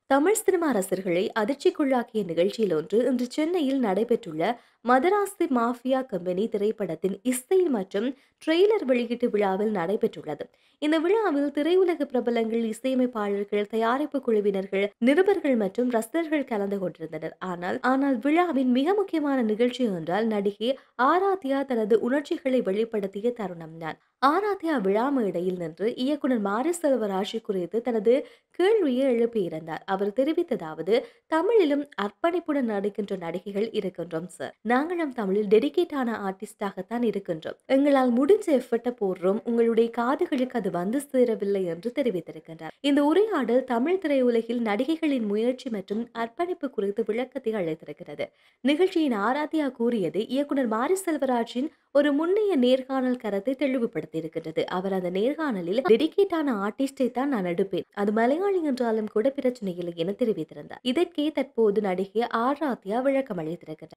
Tamil cinema ரசிகர்களை அதிர்ச்சிக்குள்ளாக்கிய நிகழ்ச்சியில் ஒன்று இன்று சென்னையில் நடைபெற்றுள்ள மதராசி மாஃபியா கம்பெனி திரைப்படத்தின் இசை மற்றும் ட்ரெய்லர் வெளியீட்டு விழாவில் நடைபெற்றுள்ளது. இந்த விழாவில் திரையுலக பிரபலங்கள், இசையமைப்பாளர்கள், தயாரிப்பு குழுவினர்கள், நிருபர்கள் மற்றும் ரசிகர்கள் கலந்து கொண்டிருந்தனர். ஆனால் விழாவின் மிக முக்கியமான நிகழ்ச்சி என்றால் நடிகை ஆராத்யா தனது உணர்ச்சிகளை வெளிப்படுத்திய தருணம்தான். ஆராத்யா விழா மேடையில் நின்று இயக்குனர் மாரி செல்வராஜ் குறித்து தனது கேள்வியை எழுப்பியிருந்தார். அவர் தெரிவித்ததாவது: தமிழிலும் அர்ப்பணிப்புடன் நடிக்கின்ற நடிகைகள் இருக்கின்றோம் சார். நாங்களும் தமிழில் டெடிகேட்டான ஆர்டிஸ்டாகத்தான் இருக்கின்றோம். எங்களால் முடிஞ்ச எஃபர்ட்டை போடுறோம். உங்களுடைய காதுகளுக்கு அது வந்து சேரவில்லை என்று தெரிவித்திருக்கின்றார். இந்த உரையாடல் தமிழ் திரையுலகில் நடிகைகளின் முயற்சி மற்றும் அர்ப்பணிப்பு குறித்து விளக்கத்தை அளித்திருக்கிறது. நிகழ்ச்சியின் ஆராத்யா கூறியது இயக்குனர் மாரி செல்வராஜின் ஒரு முன்னைய நேர்காணல் கருத்தை தெளிவுபடுத்தியிருக்கிறது. அவர் அந்த நேர்காணலில் டெடிகேட்டான ஆர்டிஸ்டை தான் நான் எடுப்பேன். அது மலையாளி என்றாலும் கூட பிரச்சனை இல்லை என தெரிவித்திருந்தார். இதற்கே தற்போது நடிகை ஆராத்யா விளக்கம் அளித்திருக்கிறார்.